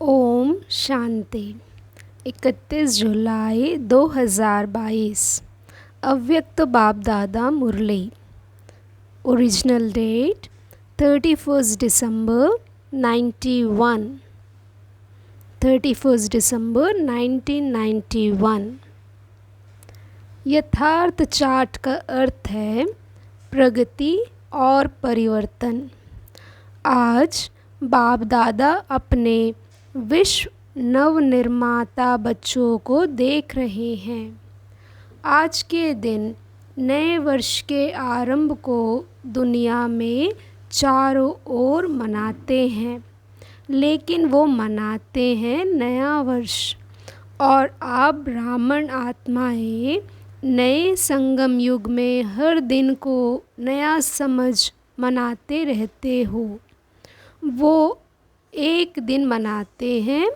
ओम शांति। 31 जुलाई 2022। अव्यक्त बाप दादा मुरली। ओरिजिनल डेट 31 दिसंबर 91। 31 दिसंबर 1991। यथार्थ चार्ट का अर्थ है प्रगति और परिवर्तन। आज बाप दादा अपने विश्व नवनिर्माता बच्चों को देख रहे हैं। आज के दिन नए वर्ष के आरंभ को दुनिया में चारों ओर मनाते हैं, लेकिन वो मनाते हैं नया वर्ष। और आप ब्राह्मण आत्माएं नए संगम युग में हर दिन को नया समझ मनाते रहते हो। वो एक दिन मनाते हैं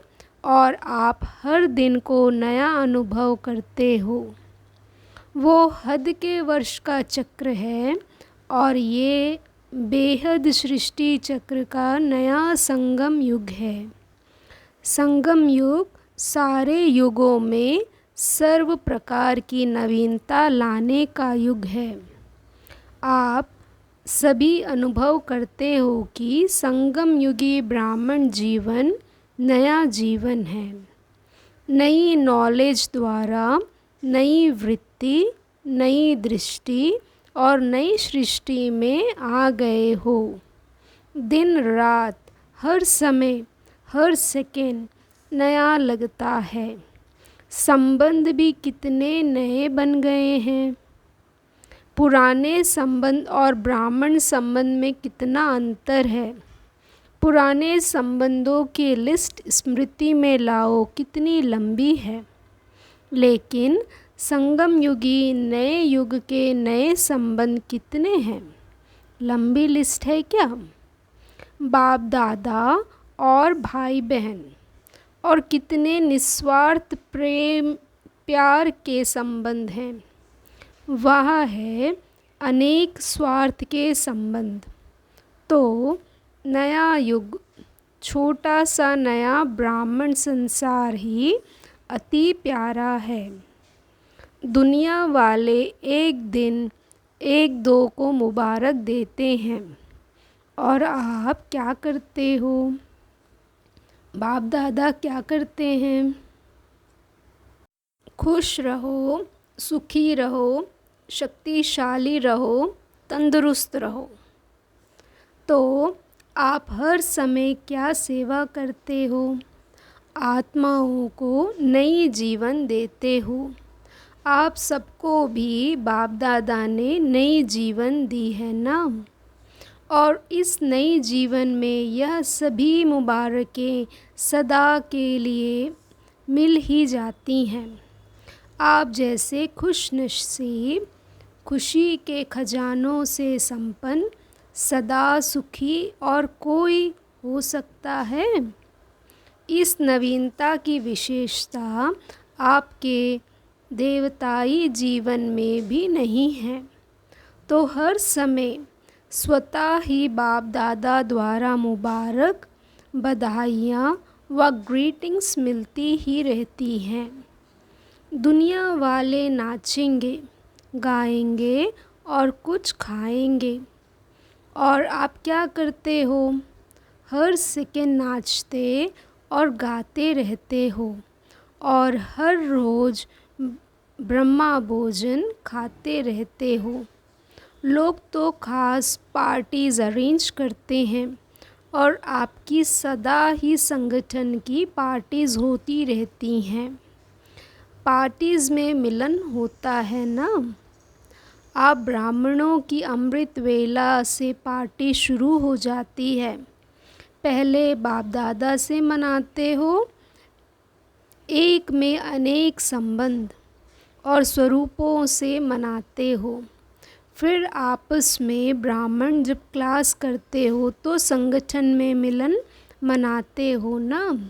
और आप हर दिन को नया अनुभव करते हो। वो हद के वर्ष का चक्र है और ये बेहद सृष्टि चक्र का नया संगम युग है। संगम युग सारे युगों में सर्व प्रकार की नवीनता लाने का युग है। आप सभी अनुभव करते हो कि संगम युगी ब्राह्मण जीवन नया जीवन है। नई नॉलेज द्वारा नई वृत्ति, नई दृष्टि और नई सृष्टि में आ गए हो। दिन रात हर समय हर सेकेंड नया लगता है। संबंध भी कितने नए बन गए हैं। पुराने संबंध और ब्राह्मण संबंध में कितना अंतर है। पुराने संबंधों की लिस्ट स्मृति में लाओ, कितनी लंबी है। लेकिन संगम युगी नए युग के नए संबंध कितने हैं। लंबी लिस्ट है क्या। बाप दादा और भाई बहन और कितने निस्वार्थ प्रेम प्यार के संबंध हैं। वह है अनेक स्वार्थ के संबंध। तो नया युग, छोटा सा नया ब्राह्मण संसार ही अति प्यारा है। दुनिया वाले एक दिन एक दो को मुबारक देते हैं और आप क्या करते हो। बाप दादा क्या करते हैं। खुश रहो, सुखी रहो, शक्तिशाली रहो, तंदुरुस्त रहो। तो आप हर समय क्या सेवा करते हो। आत्माओं को नई जीवन देते हो। आप सबको भी बाप दादा ने नई जीवन दी है ना। और इस नई जीवन में यह सभी मुबारकें सदा के लिए मिल ही जाती हैं। आप जैसे खुशनसीब, खुशी के खजानों से संपन्न, सदा सुखी और कोई हो सकता है। इस नवीनता की विशेषता आपके देवताई जीवन में भी नहीं है। तो हर समय स्वतः ही बाप दादा द्वारा मुबारक, बधाइयाँ व ग्रीटिंग्स मिलती ही रहती हैं। दुनिया वाले नाचेंगे, गाएंगे और कुछ खाएंगे। और आप क्या करते हो। हर सेकंड नाचते और गाते रहते हो और हर रोज़ ब्रह्मा भोजन खाते रहते हो। लोग तो खास पार्टीज़ अरेंज करते हैं और आपकी सदा ही संगठन की पार्टीज़ होती रहती हैं। पार्टीज़ में मिलन होता है ना। आप ब्राह्मणों की अमृत वेला से पार्टी शुरू हो जाती है। पहले बाप दादा से मनाते हो। एक में अनेक संबंध और स्वरूपों से मनाते हो। फिर आपस में ब्राह्मण जब क्लास करते हो तो संगठन में मिलन मनाते हो ना।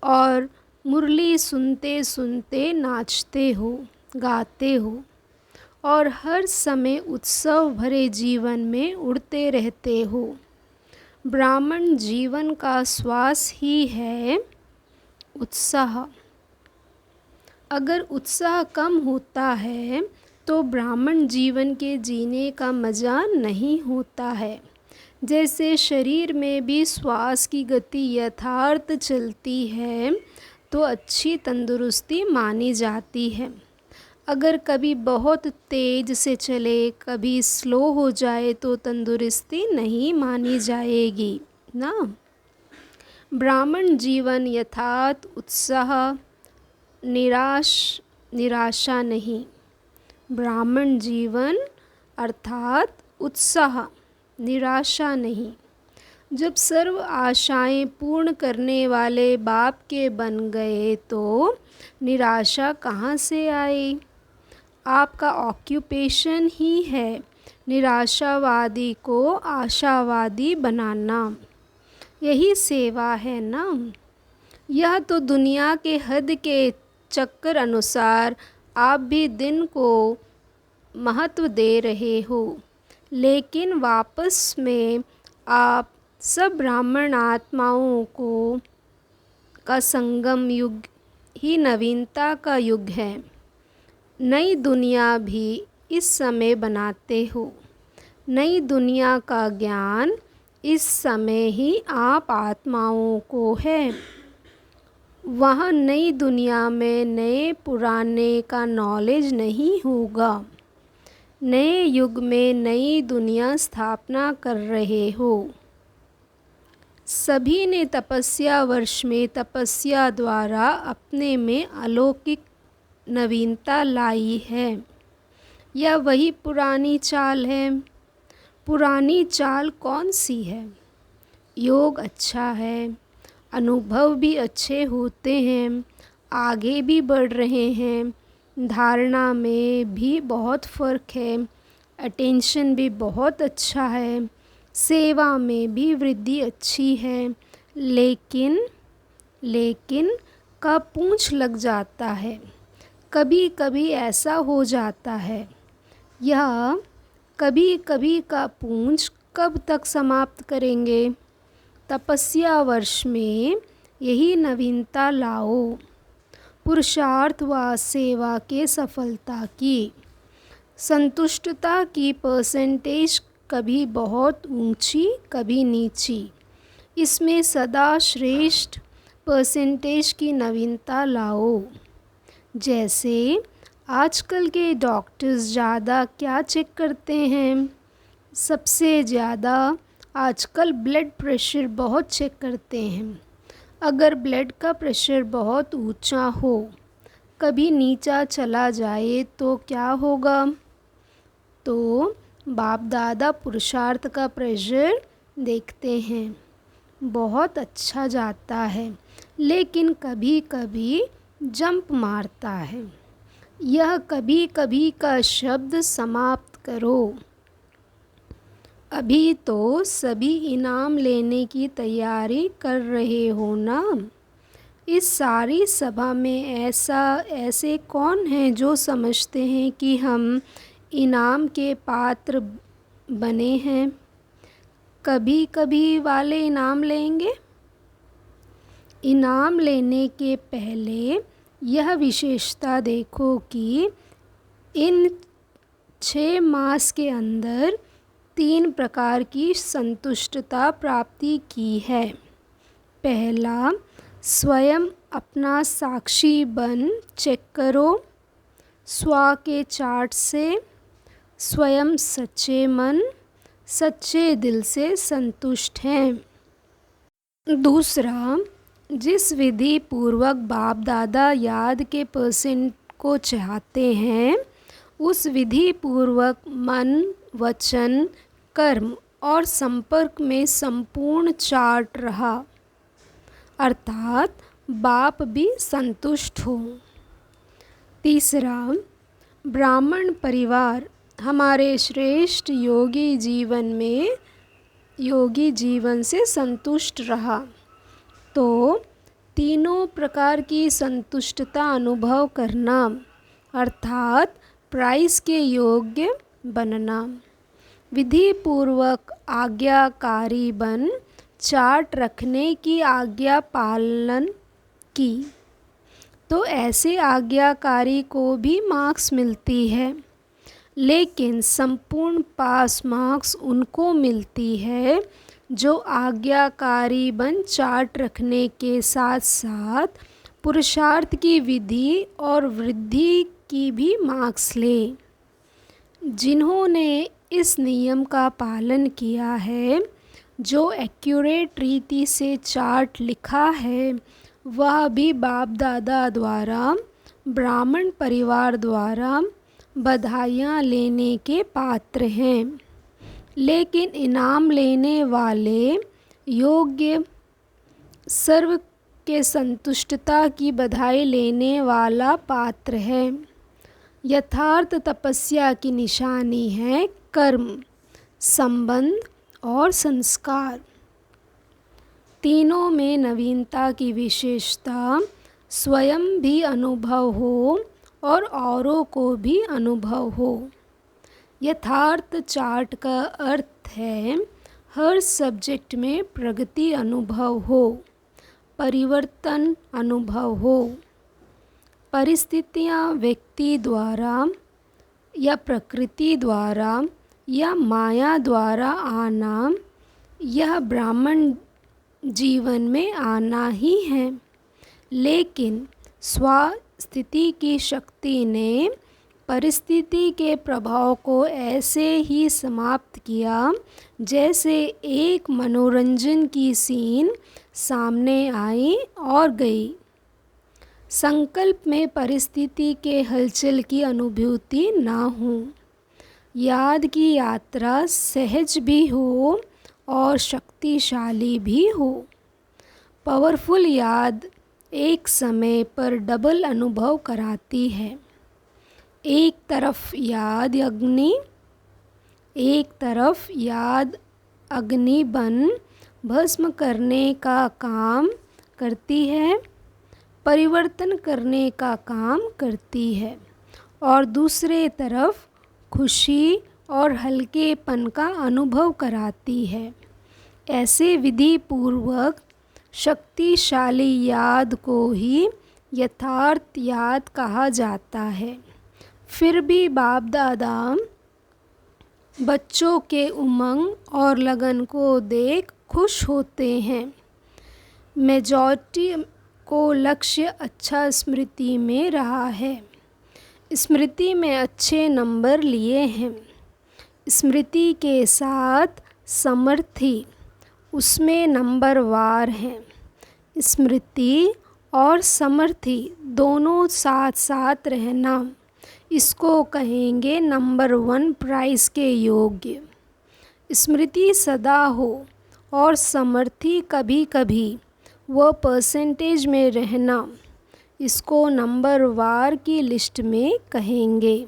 और मुरली सुनते सुनते नाचते हो, गाते हो और हर समय उत्सव भरे जीवन में उड़ते रहते हो। ब्राह्मण जीवन का श्वास ही है उत्साह। अगर उत्साह कम होता है तो ब्राह्मण जीवन के जीने का मज़ा नहीं होता है। जैसे शरीर में भी श्वास की गति यथार्थ चलती है तो अच्छी तंदुरुस्ती मानी जाती है। अगर कभी बहुत तेज़ से चले, कभी स्लो हो जाए तो तंदुरुस्ती नहीं मानी जाएगी ना। ब्राह्मण जीवन यथार्थ उत्साह, निराशा नहीं। ब्राह्मण जीवन अर्थात उत्साह, निराशा नहीं। जब सर्व आशाएं पूर्ण करने वाले बाप के बन गए तो निराशा कहाँ से आई? आपका ऑक्यूपेशन ही है निराशावादी को आशावादी बनाना। यही सेवा है ना। यह तो दुनिया के हद के चक्कर अनुसार आप भी दिन को महत्व दे रहे हो, लेकिन वापस में आप सब ब्राह्मण आत्माओं का संगम युग ही नवीनता का युग है। नई दुनिया भी इस समय बनाते हो। नई दुनिया का ज्ञान इस समय ही आप आत्माओं को है। वहाँ नई दुनिया में नए पुराने का नॉलेज नहीं होगा। नए युग में नई दुनिया स्थापना कर रहे हो। सभी ने तपस्या वर्ष में तपस्या द्वारा अपने में अलौकिक नवीनता लाई है। यह वही पुरानी चाल है। पुरानी चाल कौन सी है? योग अच्छा है, अनुभव भी अच्छे होते हैं, आगे भी बढ़ रहे हैं, धारणा में भी बहुत फ़र्क है, अटेंशन भी बहुत अच्छा है, सेवा में भी वृद्धि अच्छी है, लेकिन का पूंछ लग जाता है। कभी कभी ऐसा हो जाता है। यह कभी कभी का पूंछ कब तक समाप्त करेंगे? तपस्या वर्ष में यही नवीनता लाओ। पुरुषार्थ व सेवा के सफलता की संतुष्टता की परसेंटेज कभी बहुत ऊंची, कभी नीची। इसमें सदा श्रेष्ठ परसेंटेज की नवीनता लाओ। जैसे आजकल के डॉक्टर्स ज़्यादा क्या चेक करते हैं? सबसे ज़्यादा आजकल ब्लड प्रेशर बहुत चेक करते हैं। अगर ब्लड का प्रेशर बहुत ऊंचा हो, कभी नीचा चला जाए तो क्या होगा? तो बाप दादा पुरुषार्थ का प्रेशर देखते हैं, बहुत अच्छा जाता है, लेकिन कभी कभी जंप मारता है। यह कभी कभी का शब्द समाप्त करो। अभी तो सभी इनाम लेने की तैयारी कर रहे हो ना। इस सारी सभा में ऐसे कौन हैं जो समझते हैं कि हम इनाम के पात्र बने हैं? कभी कभी वाले इनाम लेंगे। इनाम लेने के पहले यह विशेषता देखो कि इन 6 मास के अंदर 3 प्रकार की संतुष्टता प्राप्ति की है। पहला, स्वयं अपना साक्षी बन चेक करो। स्व के चार्ट से स्वयं सच्चे मन, सच्चे दिल से संतुष्ट हैं। दूसरा, जिस विधि पूर्वक बाप दादा याद के परसेंट को चाहते हैं, उस विधि पूर्वक मन, वचन, कर्म और संपर्क में संपूर्ण चार्ट रहा, अर्थात बाप भी संतुष्ट हो। तीसरा, ब्राह्मण परिवार हमारे श्रेष्ठ योगी जीवन से संतुष्ट रहा तो तीनों प्रकार की संतुष्टता अनुभव करना, अर्थात प्राइस के योग्य बनना। विधि पूर्वक आज्ञाकारी बन चार्ट रखने की आज्ञा पालन की तो ऐसे आज्ञाकारी को भी मार्क्स मिलती है, लेकिन संपूर्ण पास मार्क्स उनको मिलती है जो आज्ञाकारी बन चार्ट रखने के साथ साथ पुरुषार्थ की विधि और वृद्धि की भी मार्क्स ले। जिन्होंने इस नियम का पालन किया है, जो एक्यूरेट रीति से चार्ट लिखा है, वह भी बाप दादा द्वारा ब्राह्मण परिवार द्वारा बधाइयाँ लेने के पात्र हैं, लेकिन इनाम लेने वाले योग्य सर्व के संतुष्टता की बधाई लेने वाला पात्र है। यथार्थ तपस्या की निशानी है कर्म, संबंध और संस्कार। तीनों में नवीनता की विशेषता स्वयं भी अनुभव हो और औरों को भी अनुभव हो। यथार्थ चार्ट का अर्थ है हर सब्जेक्ट में प्रगति अनुभव हो, परिवर्तन अनुभव हो। परिस्थितियाँ व्यक्ति द्वारा या प्रकृति द्वारा या माया द्वारा आना, यह ब्राह्मण जीवन में आना ही है, लेकिन स्वस्थिति की शक्ति ने परिस्थिति के प्रभाव को ऐसे ही समाप्त किया जैसे एक मनोरंजन की सीन सामने आई और गई। संकल्प में परिस्थिति के हलचल की अनुभूति ना हो। याद की यात्रा सहज भी हो और शक्तिशाली भी हो। पावरफुल याद एक समय पर डबल अनुभव कराती है। एक तरफ याद अग्नि बन भस्म करने का काम करती है, परिवर्तन करने का काम करती है, और दूसरे तरफ खुशी और हल्केपन का अनुभव कराती है। ऐसे विधि पूर्वक शक्तिशाली याद को ही यथार्थ याद कहा जाता है। फिर भी बाप दादा बच्चों के उमंग और लगन को देख खुश होते हैं। मेजॉरिटी को लक्ष्य अच्छा स्मृति में रहा है, स्मृति में अच्छे नंबर लिए हैं। स्मृति के साथ समर्थी, उसमें नंबर वार हैं। स्मृति और समर्थी दोनों साथ साथ रहना, इसको कहेंगे नंबर 1 प्राइज़ के योग्य। स्मृति सदा हो और समर्थी कभी कभी वह परसेंटेज में रहना, इसको नंबर वार की लिस्ट में कहेंगे।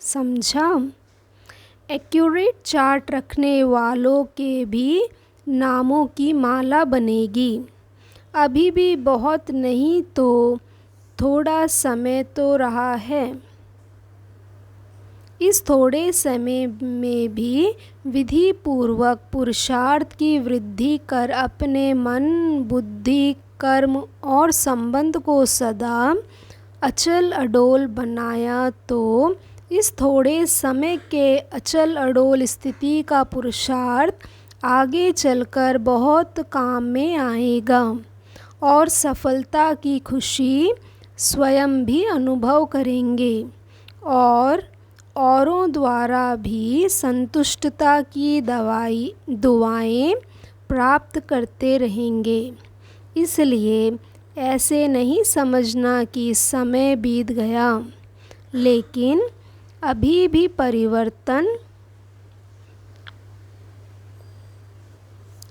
समझा? एक्यूरेट चार्ट रखने वालों के भी नामों की माला बनेगी। अभी भी बहुत नहीं तो थोड़ा समय तो रहा है। इस थोड़े समय में भी विधि पूर्वक पुरुषार्थ की वृद्धि कर अपने मन, बुद्धि, कर्म और संबंध को सदा अचल अडोल बनाया तो इस थोड़े समय के अचल अडोल स्थिति का पुरुषार्थ आगे चलकर बहुत काम में आएगा और सफलता की खुशी स्वयं भी अनुभव करेंगे और औरों द्वारा भी संतुष्टता की दुआएं प्राप्त करते रहेंगे। इसलिए ऐसे नहीं समझना कि समय बीत गया, लेकिन अभी भी परिवर्तन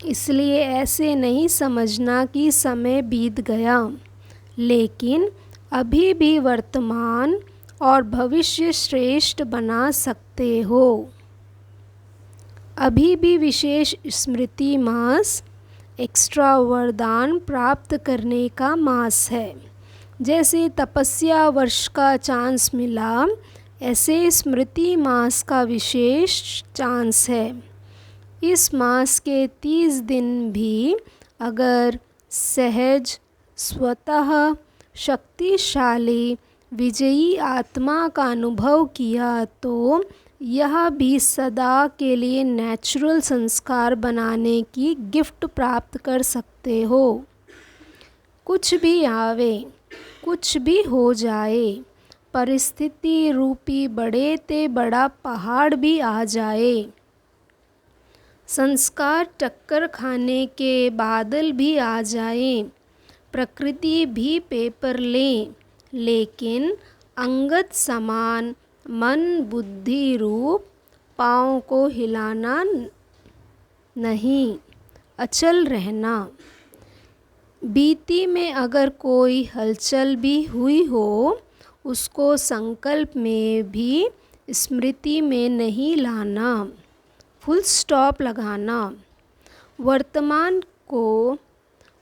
इसलिए ऐसे नहीं समझना कि समय बीत गया, लेकिन अभी भी वर्तमान और भविष्य श्रेष्ठ बना सकते हो। अभी भी विशेष स्मृति मास एक्स्ट्रा वरदान प्राप्त करने का मास है। जैसे तपस्या वर्ष का चांस मिला, ऐसे स्मृति मास का विशेष चांस है। इस मास के 30 दिन भी अगर सहज स्वतः शक्तिशाली विजयी आत्मा का अनुभव किया तो यह भी सदा के लिए नेचुरल संस्कार बनाने की गिफ्ट प्राप्त कर सकते हो। कुछ भी आवे, कुछ भी हो जाए, परिस्थिति रूपी बड़े ते बड़ा पहाड़ भी आ जाए, संस्कार टक्कर खाने के बादल भी आ जाए, प्रकृति भी पेपर ले, लेकिन अंगत समान मन बुद्धि रूप पाँव को हिलाना नहीं, अचल रहना। बीती में अगर कोई हलचल भी हुई हो, उसको संकल्प में भी स्मृति में नहीं लाना, फुल स्टॉप लगाना। वर्तमान को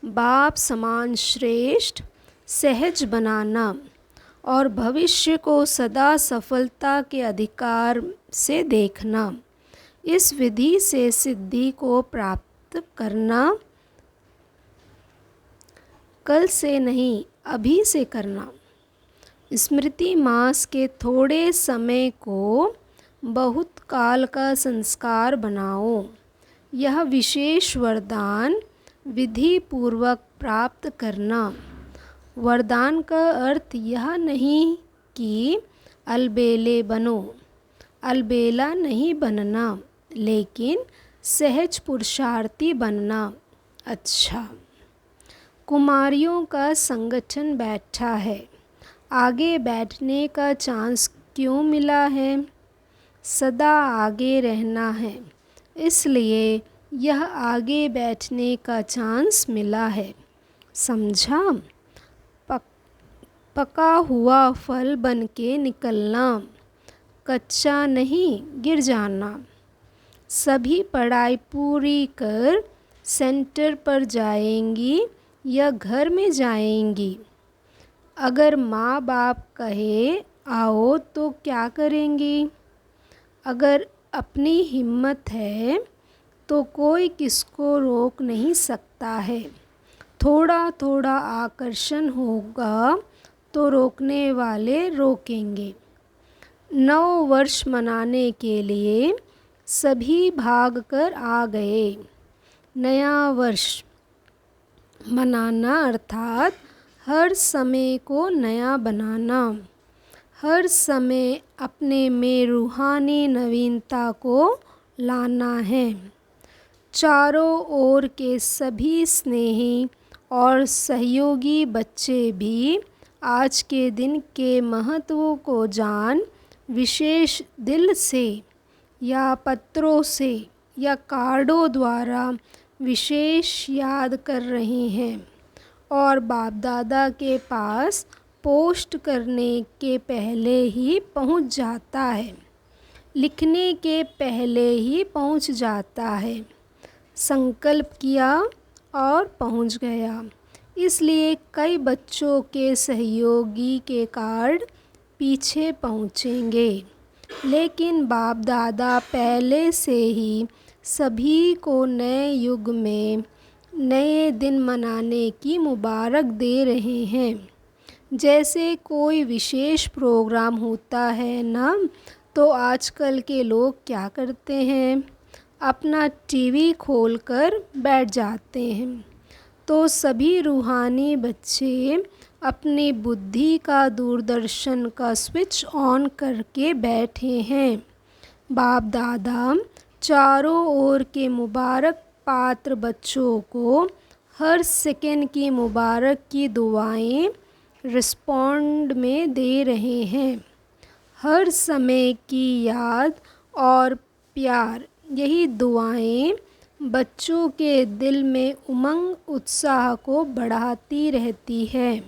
बाप समान श्रेष्ठ सहज बनाना और भविष्य को सदा सफलता के अधिकार से देखना। इस विधि से सिद्धि को प्राप्त करना कल से नहीं, अभी से करना। स्मृति मास के थोड़े समय को बहुत काल का संस्कार बनाओ। यह विशेष वरदान विधि पूर्वक प्राप्त करना। वरदान का अर्थ यह नहीं कि अलबेले बनो, अलबेला नहीं बनना, लेकिन सहज पुरुषार्थी बनना। अच्छा, कुमारियों का संगठन बैठा है, आगे बैठने का चांस क्यों मिला है? सदा आगे रहना है, इसलिए यह आगे बैठने का चांस मिला है। समझा? पका हुआ फल बन के निकलना, कच्चा नहीं गिर जाना। सभी पढ़ाई पूरी कर सेंटर पर जाएंगी या घर में जाएंगी। अगर माँ बाप कहे आओ तो क्या करेंगी? अगर अपनी हिम्मत है तो कोई किसको रोक नहीं सकता है। थोड़ा थोड़ा आकर्षण होगा तो रोकने वाले रोकेंगे। 9 वर्ष मनाने के लिए सभी भाग कर आ गए। नया वर्ष मनाना अर्थात हर समय को नया बनाना, हर समय अपने में रूहानी नवीनता को लाना है। चारों ओर के सभी स्नेही और सहयोगी बच्चे भी आज के दिन के महत्व को जान विशेष दिल से या पत्रों से या कार्डों द्वारा विशेष याद कर रहे हैं और बाप दादा के पास पोस्ट करने के पहले ही पहुंच जाता है, लिखने के पहले ही पहुंच जाता है। संकल्प किया और पहुंच गया। इसलिए कई बच्चों के सहयोगी के कार्ड पीछे पहुंचेंगे, लेकिन बाप दादा पहले से ही सभी को नए युग में नए दिन मनाने की मुबारक दे रहे हैं। जैसे कोई विशेष प्रोग्राम होता है ना, तो आजकल के लोग क्या करते हैं, अपना टीवी खोलकर बैठ जाते हैं। तो सभी रूहानी बच्चे अपनी बुद्धि का दूरदर्शन का स्विच ऑन करके बैठे हैं। बाप दादा चारों ओर के मुबारक पात्र बच्चों को हर सेकंड की मुबारक की दुआएं रिस्पॉन्ड में दे रहे हैं। हर समय की याद और प्यार, यही दुआएं बच्चों के दिल में उमंग उत्साह को बढ़ाती रहती है।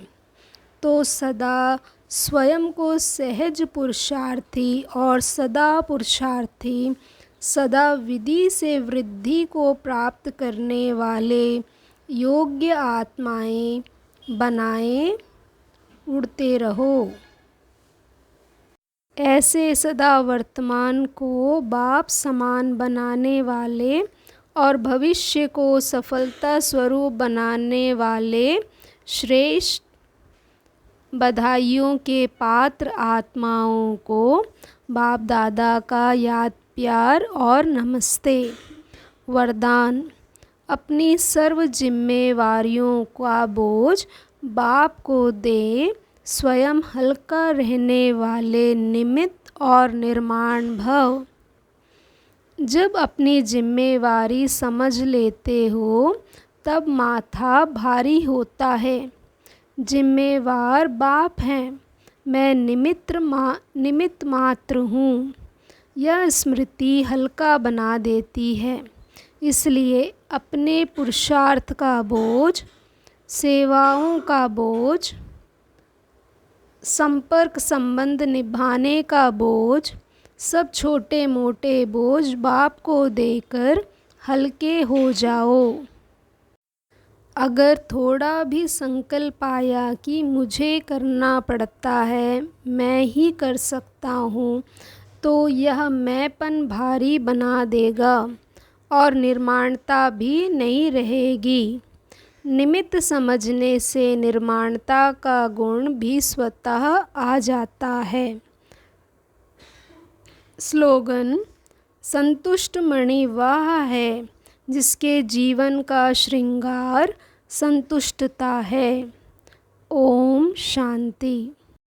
तो सदा स्वयं को सहज पुरुषार्थी और सदा पुरुषार्थी, सदा विधि से वृद्धि को प्राप्त करने वाले योग्य आत्माएं बनाएं, उड़ते रहो। ऐसे सदा वर्तमान को बाप समान बनाने वाले और भविष्य को सफलता स्वरूप बनाने वाले श्रेष्ठ बधाइयों के पात्र आत्माओं को बाप दादा का याद प्यार और नमस्ते। वरदान: अपनी सर्व जिम्मेवारियों का बोझ बाप को दे, स्वयं हल्का रहने वाले निमित्त और निर्माण भव। जब अपनी जिम्मेवारी समझ लेते हो तब माथा भारी होता है। जिम्मेवार बाप हैं, मैं निमित्त मात्र हूँ। यह स्मृति हल्का बना देती है। इसलिए अपने पुरुषार्थ का बोझ, सेवाओं का बोझ, संपर्क संबंध निभाने का बोझ, सब छोटे मोटे बोझ बाप को देकर हल्के हो जाओ। अगर थोड़ा भी संकल्प आया कि मुझे करना पड़ता है, मैं ही कर सकता हूँ, तो यह मैंपन भारी बना देगा और निर्माणता भी नहीं रहेगी। निमित्त समझने से निर्माणता का गुण भी स्वतः आ जाता है। स्लोगन: संतुष्ट मणि वह है जिसके जीवन का श्रृंगार संतुष्टता है। ओम शांति।